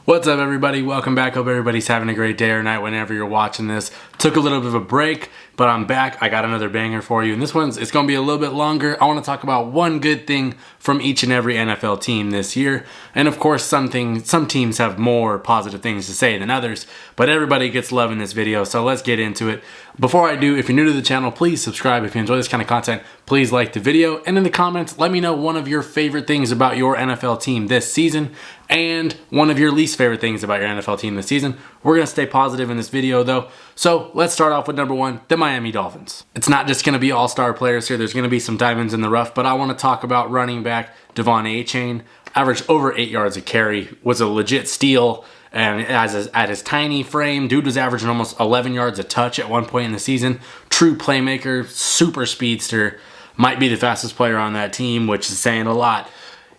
What's up, everybody? Welcome back. Hope everybody's having a great day or night whenever you're watching this. Took a little bit of a break, but I'm back. I got another banger for you, and this one's it's going to be a little bit longer. I want to talk about one good thing from each and every NFL team this year, and of course, some teams have more positive things to say than others, but everybody gets love in this video, so let's get into it. Before I do, if you're new to the channel, please subscribe. If you enjoy this kind of content, please like the video, and in the comments, let me know one of your favorite things about your NFL team this season, and one of your least favorite things about your NFL team this season. We're going to stay positive in this video though. So let's start off with number one, the Miami Dolphins. It's not just going to be all-star players here. There's going to be some diamonds in the rough, but I want to talk about running back De'Von Achane. Averaged over 8 yards a carry, was a legit steal, and at his tiny frame, dude was averaging almost 11 yards a touch at one point in the season. True playmaker, super speedster, might be the fastest player on that team, which is saying a lot.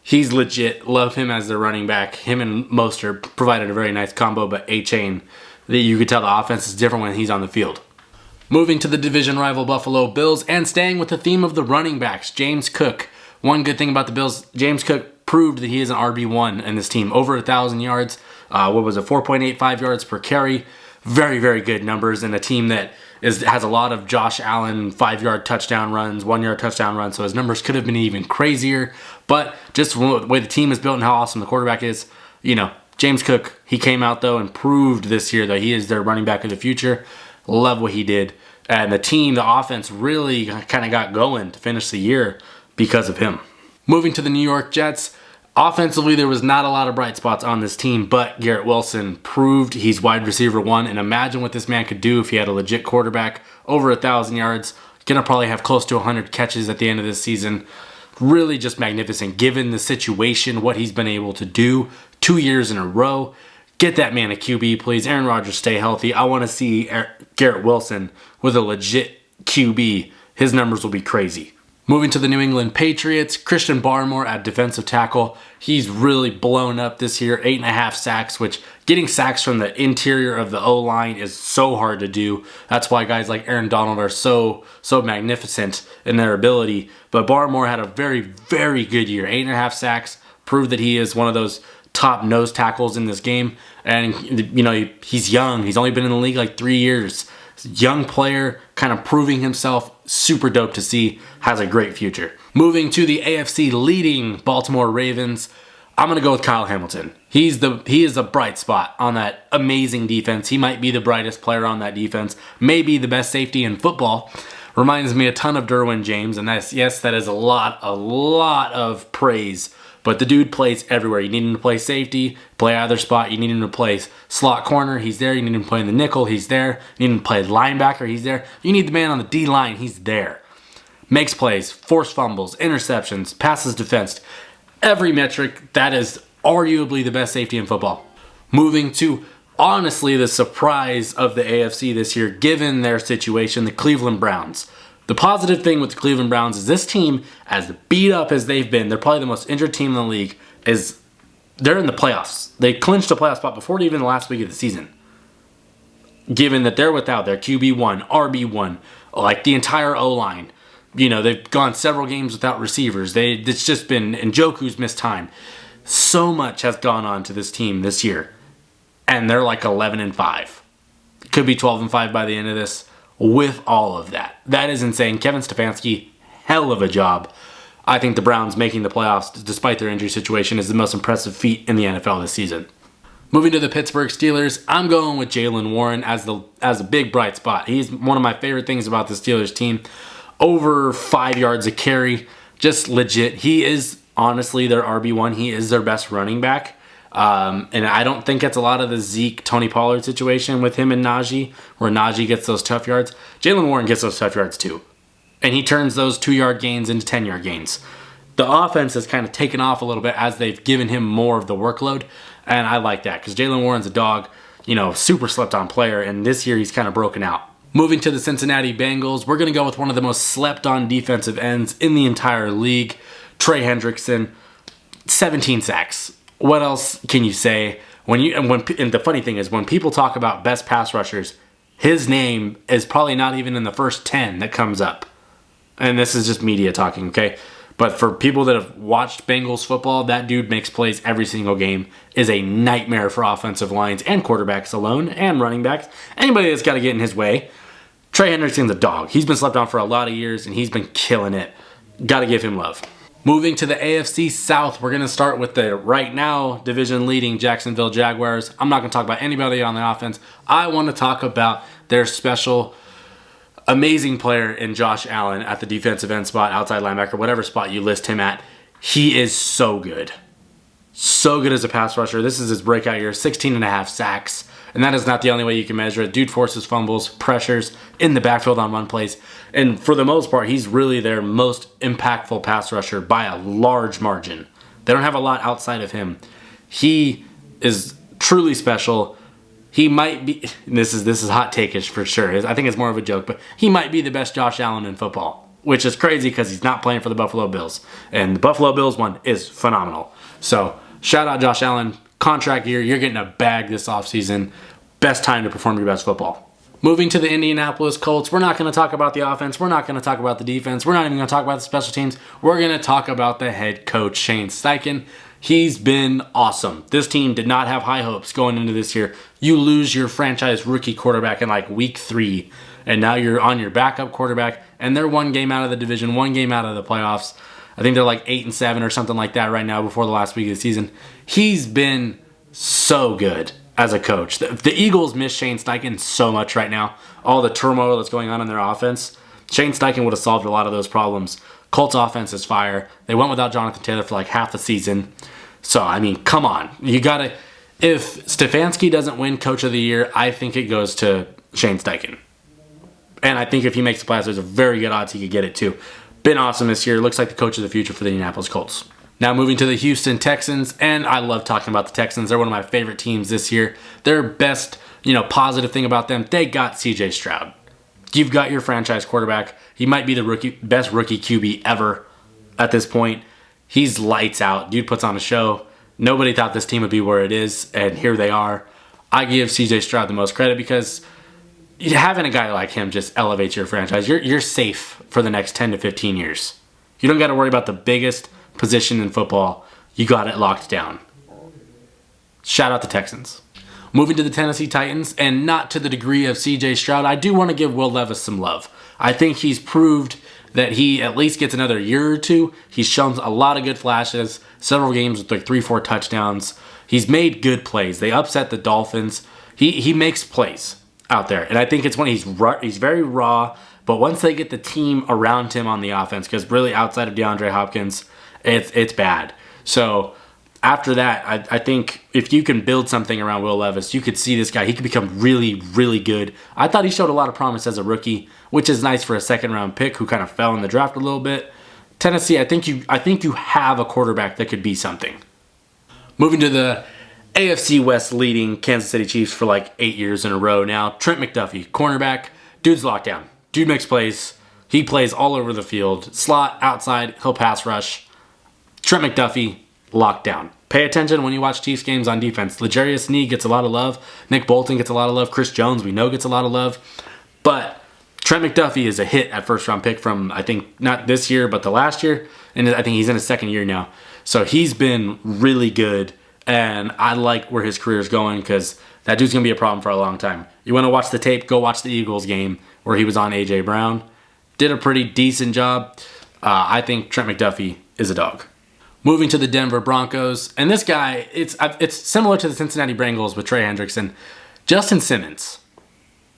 He's legit. Love him as their running back. Him and Mostert provided a very nice combo, but Achane, you could tell the offense is different when he's on the field. Moving to the division rival Buffalo Bills and staying with the theme of the running backs, James Cook. One good thing about the Bills, James Cook proved that he is an RB1 in this team. Over 1,000 yards. 4.85 yards per carry. Very, very good numbers in a team that has a lot of Josh Allen 5-yard touchdown runs, 1-yard touchdown runs, so his numbers could have been even crazier. But just the way the team is built and how awesome the quarterback is, James Cook, he came out though and proved this year that he is their running back of the future. Love what he did. And the offense really kind of got going to finish the year because of him. Moving to the New York Jets, offensively, there was not a lot of bright spots on this team, but Garrett Wilson proved he's wide receiver one, and imagine what this man could do if he had a legit quarterback. Over 1,000 yards, gonna probably have close to 100 catches at the end of this season. Really just magnificent, given the situation, what he's been able to do 2 years in a row. Get that man a QB, please. Aaron Rodgers, stay healthy. I want to see Garrett Wilson with a legit QB. His numbers will be crazy. Moving to the New England Patriots, Christian Barmore at defensive tackle. He's really blown up this year, 8.5 sacks, which getting sacks from the interior of the O-line is so hard to do. That's why guys like Aaron Donald are so magnificent in their ability. But Barmore had a very, very good year. 8.5 sacks, proved that he is one of those top nose tackles in this game. And, he's young. He's only been in the league like 3 years. Young player, kind of proving himself, super dope to see, has a great future. Moving to the AFC leading Baltimore Ravens, I'm going to go with Kyle Hamilton. He is a bright spot on that amazing defense. He might be the brightest player on that defense, maybe the best safety in football. Reminds me a ton of Derwin James, and that is a lot of praise. But the dude plays everywhere. You need him to play safety, play either spot. You need him to play slot corner, he's there. You need him to play in the nickel, he's there. You need him to play linebacker, he's there. You need the man on the D-line, he's there. Makes plays, forced fumbles, interceptions, passes defensed. Every metric, that is arguably the best safety in football. Moving to, honestly, the surprise of the AFC this year, given their situation, the Cleveland Browns. The positive thing with the Cleveland Browns is this team, as beat up as they've been, they're probably the most injured team in the league, they're in the playoffs. They clinched a playoff spot before even the last week of the season. Given that they're without their QB1, RB1, like the entire O-line. They've gone several games without receivers. It's just been Njoku's missed time. So much has gone on to this team this year. And they're like 11-5. Could be 12-5 by the end of this. With all of that. That is insane. Kevin Stefanski, hell of a job. I think the Browns making the playoffs, despite their injury situation, is the most impressive feat in the NFL this season. Moving to the Pittsburgh Steelers, I'm going with Jaylen Warren as a big bright spot. He's one of my favorite things about the Steelers team. Over 5 yards a carry, just legit. He is honestly their RB1. He is their best running back. And I don't think it's a lot of the Zeke, Tony Pollard situation with him and Najee, where Najee gets those tough yards. Jaylen Warren gets those tough yards too. And he turns those 2-yard gains into 10-yard gains. The offense has kind of taken off a little bit as they've given him more of the workload. And I like that because Jaylen Warren's a dog, super slept on player. And this year he's kind of broken out. Moving to the Cincinnati Bengals, we're going to go with one of the most slept on defensive ends in the entire league. Trey Hendrickson, 17 sacks. What else can you say? And the funny thing is, when people talk about best pass rushers, his name is probably not even in the first 10 that comes up. And this is just media talking, okay? But for people that have watched Bengals football, that dude makes plays every single game, is a nightmare for offensive lines and quarterbacks alone, and running backs. Anybody that's got to get in his way. Trey Hendrickson's a dog. He's been slept on for a lot of years, and he's been killing it. Got to give him love. Moving to the AFC South, we're going to start with the right now division-leading Jacksonville Jaguars. I'm not going to talk about anybody on the offense. I want to talk about their special, amazing player in Josh Allen at the defensive end spot, outside linebacker, whatever spot you list him at. He is so good. So good as a pass rusher. This is his breakout year, 16.5 sacks. And that is not the only way you can measure it. Dude forces fumbles, pressures in the backfield on run plays. And for the most part, he's really their most impactful pass rusher by a large margin. They don't have a lot outside of him. He is truly special. He might be, this is hot take-ish for sure. I think it's more of a joke, but he might be the best Josh Allen in football, which is crazy because he's not playing for the Buffalo Bills. And the Buffalo Bills one is phenomenal. So shout out Josh Allen. Contract year, you're getting a bag this offseason. Best time to perform your best football. Moving to the Indianapolis Colts, we're not going to talk about the offense. We're not going to talk about the defense. We're not even going to talk about the special teams. We're going to talk about the head coach, Shane Steichen. He's been awesome. This team did not have high hopes going into this year. You lose your franchise rookie quarterback in like week 3, and now you're on your backup quarterback, and they're one game out of the division, one game out of the playoffs. I think they're like 8-7 or something like that right now before the last week of the season. He's been so good as a coach. The Eagles miss Shane Steichen so much right now. All the turmoil that's going on in their offense. Shane Steichen would have solved a lot of those problems. Colts offense is fire. They went without Jonathan Taylor for like half the season. So, I mean, come on. You got to... If Stefanski doesn't win Coach of the Year, I think it goes to Shane Steichen. And I think if he makes the playoffs, there's a very good odds he could get it too. Been awesome this year. Looks like the coach of the future for the Indianapolis Colts. Now moving to the Houston Texans, and I love talking about the Texans. They're one of my favorite teams this year. Their best, positive thing about them, they got CJ Stroud. You've got your franchise quarterback. He might be the best rookie QB ever at this point. He's lights out. Dude puts on a show. Nobody thought this team would be where it is, and here they are. I give CJ Stroud the most credit because having a guy like him just elevates your franchise. You're safe for the next 10 to 15 years. You don't got to worry about the biggest position in football. You got it locked down. Shout out the Texans. Moving to the Tennessee Titans, and not to the degree of CJ Stroud, I do want to give Will Levis some love. I think he's proved that he at least gets another year or two. He's shown a lot of good flashes, several games with like 3-4 touchdowns. He's made good plays. They upset the Dolphins. He makes plays out there, and I think it's when he's very raw, but once they get the team around him on the offense, because really outside of DeAndre Hopkins, it's bad. So after that, I think if you can build something around Will Levis, you could see this guy. He could become really, really good. I thought he showed a lot of promise as a rookie, which is nice for a second-round pick who kind of fell in the draft a little bit. Tennessee, I think you have a quarterback that could be something. Moving to the AFC West leading Kansas City Chiefs for like 8 years in a row now. Trent McDuffie, cornerback. Dude's locked down. Dude makes plays. He plays all over the field. Slot, outside, he'll pass rush. Trent McDuffie, locked down. Pay attention when you watch Chiefs games on defense. L'Jarius Sneed gets a lot of love. Nick Bolton gets a lot of love. Chris Jones, we know, gets a lot of love. But Trent McDuffie is a hit at first-round pick from, I think, not this year, but the last year. And I think he's in his second year now. So he's been really good. And I like where his career is going because that dude's going to be a problem for a long time. You want to watch the tape, go watch the Eagles game where he was on A.J. Brown. Did a pretty decent job. I think Trent McDuffie is a dog. Moving to the Denver Broncos, and this guy, it's similar to the Cincinnati Bengals with Trey Hendrickson. Justin Simmons,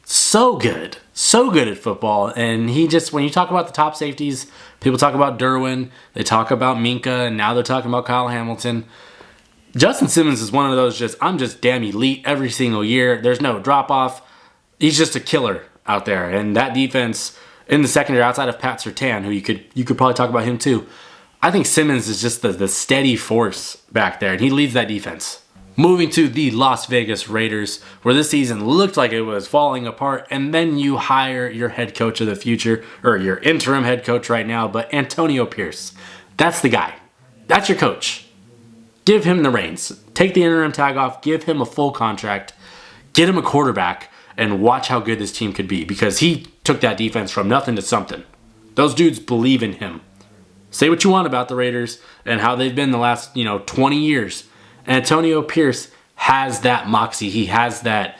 so good at football, and he just, when you talk about the top safeties, people talk about Derwin, they talk about Minka, and now they're talking about Kyle Hamilton. Justin Simmons is one of those I'm just damn elite every single year. There's no drop-off. He's just a killer out there, and that defense in the secondary outside of Pat Surtain, who you could probably talk about him too, I think Simmons is just the steady force back there, and he leads that defense. Moving to the Las Vegas Raiders, where this season looked like it was falling apart, and then you hire your head coach of the future, or your interim head coach right now, but Antonio Pierce. That's the guy. That's your coach. Give him the reins. Take the interim tag off, give him a full contract, get him a quarterback, and watch how good this team could be, because he took that defense from nothing to something. Those dudes believe in him. Say what you want about the Raiders and how they've been the last, 20 years. Antonio Pierce has that moxie. He has that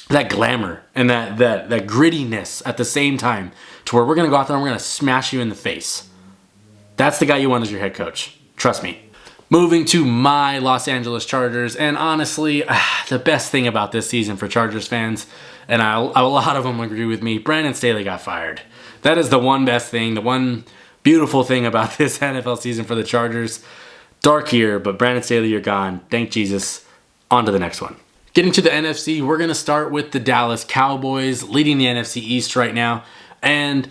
glamour and that grittiness at the same time, to where we're going to go out there and we're going to smash you in the face. That's the guy you want as your head coach. Trust me. Moving to my Los Angeles Chargers, and honestly, the best thing about this season for Chargers fans, and a lot of them agree with me, Brandon Staley got fired. That is the one best thing, the one beautiful thing about this NFL season for the Chargers. Dark year, but Brandon Staley, you're gone. Thank Jesus. On to the next one. Getting to the NFC, we're going to start with the Dallas Cowboys, leading the NFC East right now. And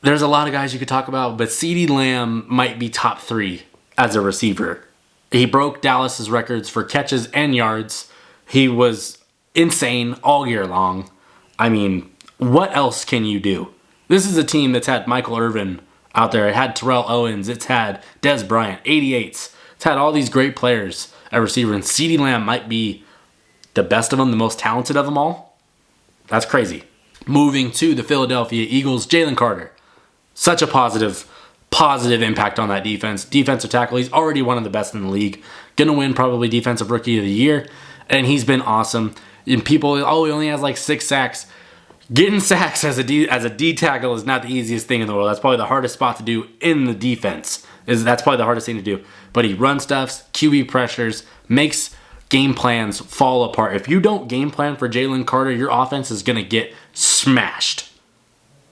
there's a lot of guys you could talk about, but CeeDee Lamb might be top 3 as a receiver. He broke Dallas's records for catches and yards. He was insane all year long. I mean, what else can you do? This is a team that's had Michael Irvin out there. It had Terrell Owens. It's had Dez Bryant, 88s. It's had all these great players at receiver. And CeeDee Lamb might be the best of them, the most talented of them all. That's crazy. Moving to the Philadelphia Eagles, Jalen Carter. Such a positive impact on that defense. Defensive tackle, he's already one of the best in the league. Gonna win probably Defensive Rookie of the Year. And he's been awesome. And people, he only has like 6 sacks. Getting sacks as a D tackle is not the easiest thing in the world. That's probably the hardest spot to do in the defense. That's probably the hardest thing to do. But he runs stuffs, QB pressures, makes game plans fall apart. If you don't game plan for Jalen Carter, your offense is going to get smashed.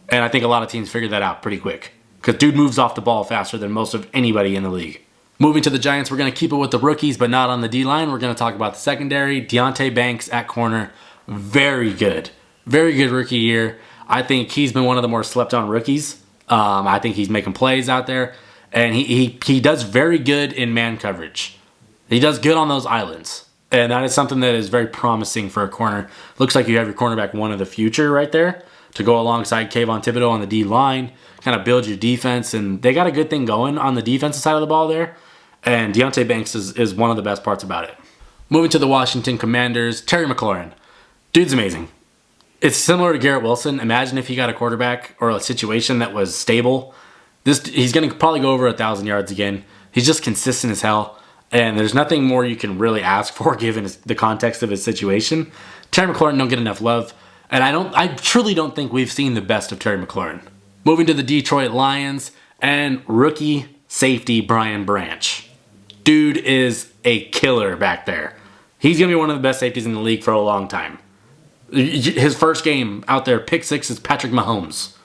And I think a lot of teams figured that out pretty quick, because dude moves off the ball faster than most of anybody in the league. Moving to the Giants, we're going to keep it with the rookies, but not on the D-line. We're going to talk about the secondary. Deonte Banks at corner, very good. Very good rookie year. I think he's been one of the more slept-on rookies. I think he's making plays out there. And he does very good in man coverage. He does good on those islands. And that is something that is very promising for a corner. Looks like you have your cornerback one of the future right there to go alongside Kayvon Thibodeau on the D-line, kind of build your defense. And they got a good thing going on the defensive side of the ball there. And Deonte Banks is one of the best parts about it. Moving to the Washington Commanders, Terry McLaurin. Dude's amazing. It's similar to Garrett Wilson. Imagine if he got a quarterback or a situation that was stable. He's going to probably go over 1,000 yards again. He's just consistent as hell. And there's nothing more you can really ask for given the context of his situation. Terry McLaurin don't get enough love. And I truly don't think we've seen the best of Terry McLaurin. Moving to the Detroit Lions and rookie safety Brian Branch. Dude is a killer back there. He's going to be one of the best safeties in the league for a long time. His first game out there, pick 6 is Patrick Mahomes.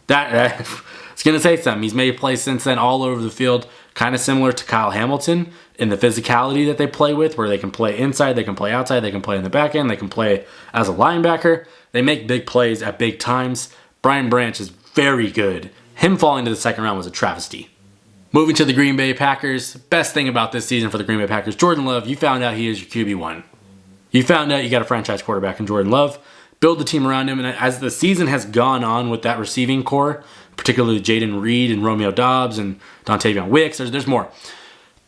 It's going to say something. He's made plays since then all over the field, kind of similar to Kyle Hamilton in the physicality that they play with, where they can play inside, they can play outside, they can play in the back end, they can play as a linebacker. They make big plays at big times. Brian Branch is very good. Him falling to the second round was a travesty. Moving to the Green Bay Packers, best thing about this season for the Green Bay Packers, Jordan Love, you found out he is your QB1. You found out you got a franchise quarterback in Jordan Love. Build the team around him, and as the season has gone on with that receiving core, particularly Jaden Reed and Romeo Doubs and Dontavion Wicks, there's more.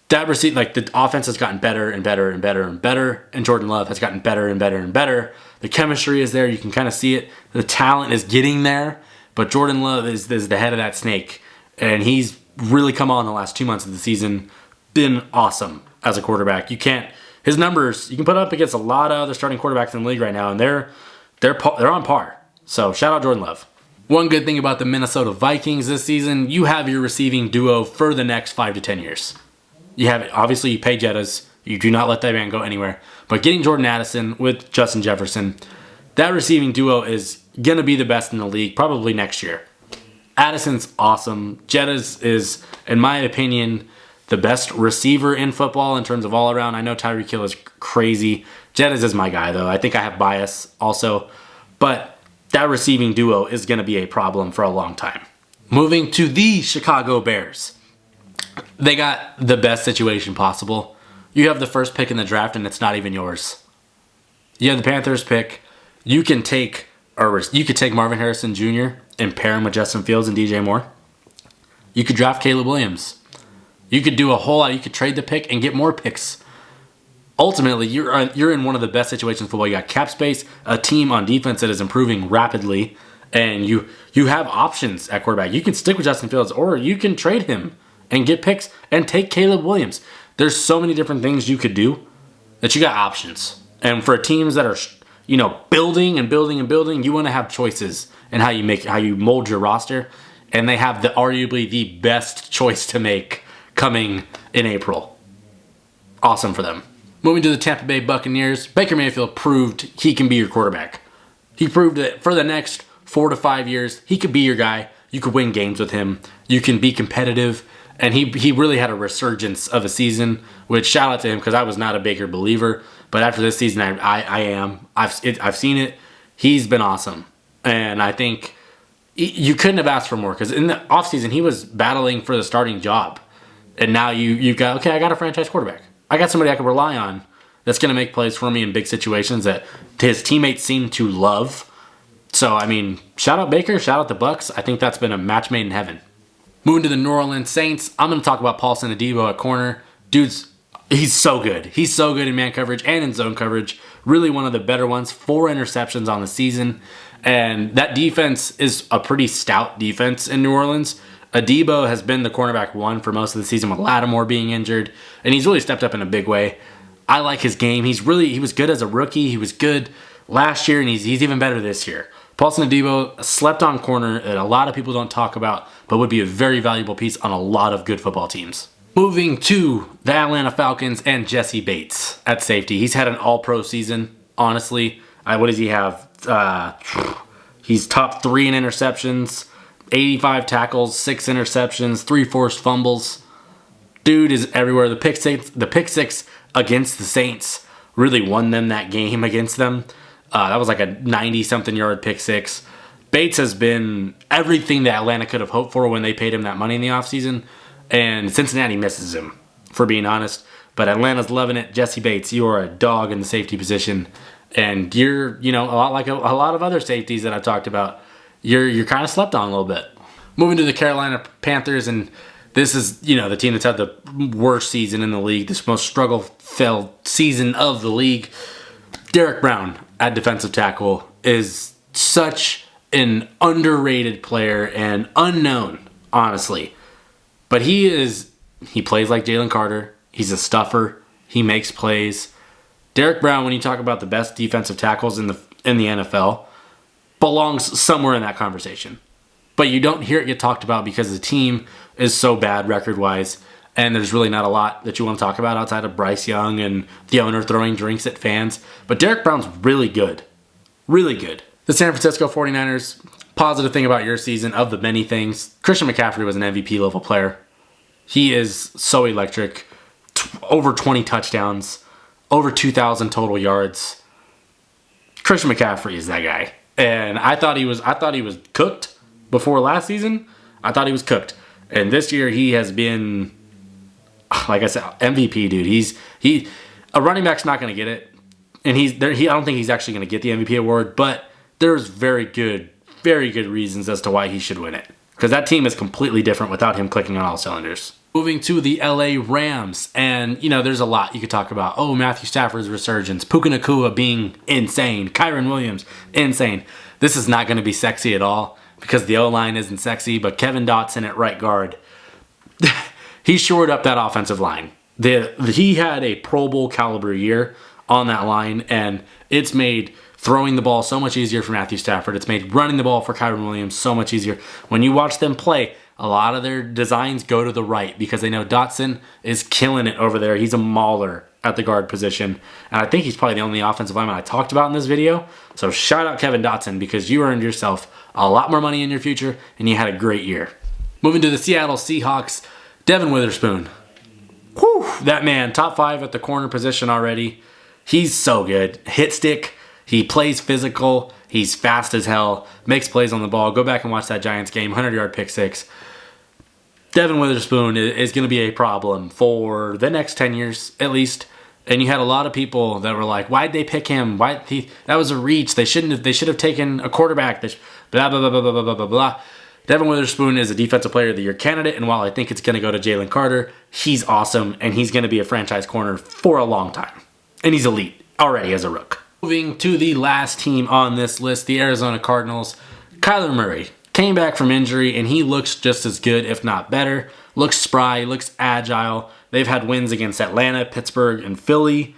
That the offense has gotten better and better and better and better, and Jordan Love has gotten better and better and better. The chemistry is there. You can kind of see it. The talent is getting there, but Jordan Love is the head of that snake, and he's really come on the last 2 months of the season. Been awesome as a quarterback. His numbers, you can put up against a lot of other starting quarterbacks in the league right now, and they're on par. So shout out Jordan Love. One good thing about the Minnesota Vikings this season, you have your receiving duo for the next 5 to 10 years. You have it. Obviously, you pay Jettas. You do not let that man go anywhere. But getting Jordan Addison with Justin Jefferson, that receiving duo is going to be the best in the league probably next year. Addison's awesome. Jettas is, in my opinion, the best receiver in football in terms of all around. I know Tyreek Hill is crazy. Jettas is my guy, though. I think I have bias also. But that receiving duo is going to be a problem for a long time. Moving to the Chicago Bears. They got the best situation possible. You have the first pick in the draft, and it's not even yours. You have the Panthers pick. You could take Marvin Harrison Jr. and pair him with Justin Fields and DJ Moore. You could draft Caleb Williams. You could do a whole lot. You could trade the pick and get more picks. Ultimately, you're in one of the best situations in football. You got cap space, a team on defense that is improving rapidly, And you have options at quarterback. You can stick with Justin Fields, or you can trade him and get picks and take Caleb Williams. There's so many different things you could do that you got options. And for teams that are, building and building and building, you want to have choices in how you mold your roster. And they have arguably the best choice to make coming in April. Awesome for them. Moving to the Tampa Bay Buccaneers, Baker Mayfield proved he can be your quarterback. He proved that for the next 4 to 5 years, he could be your guy. You could win games with him. You can be competitive. And he really had a resurgence of a season, which shout out to him because I was not a Baker believer. But after this season, I am. I've seen it. He's been awesome. And I think you couldn't have asked for more because in the offseason, he was battling for the starting job. And now you've got, okay, I got a franchise quarterback. I got somebody I can rely on that's going to make plays for me in big situations that his teammates seem to love. So, shout out Baker, shout out the Bucs. I think that's been a match made in heaven. Moving to the New Orleans Saints, I'm going to talk about Paulson Adebo at corner. He's so good. He's so good in man coverage and in zone coverage. Really one of the better ones. 4 interceptions on the season. And that defense is a pretty stout defense in New Orleans. Adebo has been the cornerback 1 for most of the season with Lattimore being injured. And he's really stepped up in a big way. I like his game. He was good as a rookie. He was good last year, and he's even better this year. Paulson Adebo, slept on corner that a lot of people don't talk about, but would be a very valuable piece on a lot of good football teams. Moving to the Atlanta Falcons and Jesse Bates at safety. He's had an all-pro season, honestly. What does he have? He's top 3 in interceptions, 85 tackles, 6 interceptions, 3 forced fumbles. Dude is everywhere. The pick six against the Saints really won them that game against them. That was like a 90-something yard pick six. Bates has been everything that Atlanta could have hoped for when they paid him that money in the offseason. And Cincinnati misses him, for being honest. But Atlanta's loving it. Jesse Bates, you are a dog in the safety position. And you're, a lot like a lot of other safeties that I've talked about. You're kind of slept on a little bit. Moving to the Carolina Panthers, and this is, the team that's had the worst season in the league, this most struggle-filled season of the league. Derek Brown at defensive tackle is such an underrated player and unknown, honestly. But he plays like Jalen Carter. He's a stuffer. He makes plays. Derek Brown, when you talk about the best defensive tackles in the NFL, belongs somewhere in that conversation. But you don't hear it get talked about because the team is so bad record-wise, and there's really not a lot that you want to talk about outside of Bryce Young and the owner throwing drinks at fans. But Derek Brown's really good. Really good. The San Francisco 49ers, positive thing about your season of the many things, Christian McCaffrey was an MVP level player. He is so electric. Over 20 touchdowns. Over 2,000 total yards. Christian McCaffrey is that guy. And I thought he was cooked before last season. I thought he was cooked. And this year he has been, like I said, MVP, dude. A running back's not going to get it. And I don't think he's actually going to get the MVP award, but there's very good reasons as to why he should win it. Because that team is completely different without him clicking on all cylinders. Moving to the LA Rams, and there's a lot you could talk about. Oh, Matthew Stafford's resurgence, Puka Nacua being insane, Kyren Williams, insane. This is not going to be sexy at all because the O-line isn't sexy, but Kevin Dotson at right guard, he shored up that offensive line. He had a Pro Bowl caliber year on that line, and it's made throwing the ball so much easier for Matthew Stafford. It's made running the ball for Kyren Williams so much easier. When you watch them play, a lot of their designs go to the right because they know Dotson is killing it over there. He's a mauler at the guard position. And I think he's probably the only offensive lineman I talked about in this video. So shout out Kevin Dotson because you earned yourself a lot more money in your future and you had a great year. Moving to the Seattle Seahawks, Devin Witherspoon. Whew, that man, top 5 at the corner position already. He's so good. Hit stick. He plays physical. He's fast as hell. Makes plays on the ball. Go back and watch that Giants game. 100-yard pick six. Devin Witherspoon is going to be a problem for the next 10 years at least. And you had a lot of people that were like, "Why'd they pick him? That was a reach. They should have taken a quarterback." Blah blah blah blah blah blah blah blah. Devin Witherspoon is a defensive player of the year candidate, and while I think it's going to go to Jalen Carter, he's awesome and he's going to be a franchise corner for a long time. And he's elite already as a rook. Moving to the last team on this list, the Arizona Cardinals. Kyler Murray came back from injury and he looks just as good, if not better. Looks spry, looks agile. They've had wins against Atlanta, Pittsburgh, and Philly.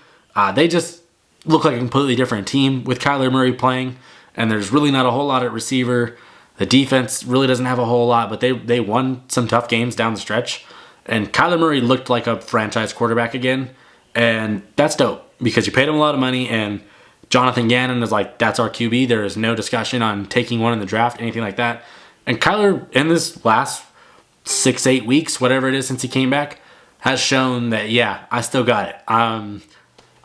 They just look like a completely different team with Kyler Murray playing, and there's really not a whole lot at receiver. The defense really doesn't have a whole lot, but they won some tough games down the stretch. And Kyler Murray looked like a franchise quarterback again, and that's dope because you paid him a lot of money, and Jonathan Gannon is like, that's our QB. There is no discussion on taking one in the draft, anything like that. And Kyler, in this last 6-8 weeks, whatever it is since he came back, has shown that, yeah, I still got it. I'm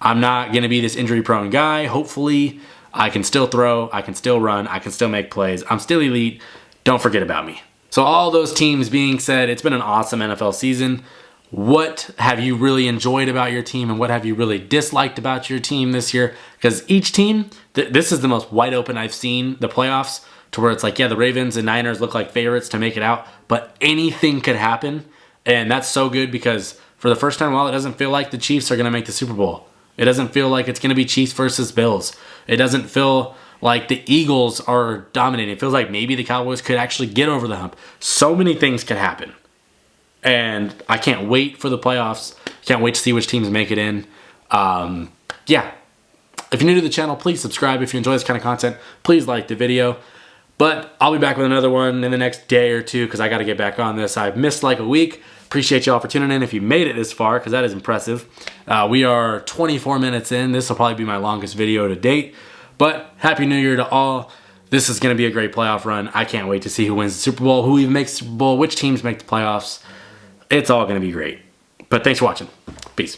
not going to be this injury-prone guy. Hopefully, I can still throw, I can still run, I can still make plays. I'm still elite. Don't forget about me. So all those teams being said, it's been an awesome NFL season. What have you really enjoyed about your team, and what have you really disliked about your team this year? Because each team, this is the most wide open I've seen the playoffs, to where it's like, yeah, the Ravens and Niners look like favorites to make it out, but anything could happen. And that's so good because for the first time in a while, it doesn't feel like the Chiefs are going to make the Super Bowl. It doesn't feel like it's going to be Chiefs versus Bills. It doesn't feel like the Eagles are dominating. It feels like maybe the Cowboys could actually get over the hump. So many things could happen. And I can't wait for the playoffs. Can't wait to see which teams make it in. Yeah. If you're new to the channel, please subscribe. If you enjoy this kind of content, please like the video. But I'll be back with another one in the next day or two because I got to get back on this. I've missed like a week. Appreciate y'all for tuning in if you made it this far because that is impressive. We are 24 minutes in. This will probably be my longest video to date. But Happy New Year to all. This is going to be a great playoff run. I can't wait to see who wins the Super Bowl, who even makes the Super Bowl, which teams make the playoffs. It's all going to be great. But thanks for watching. Peace.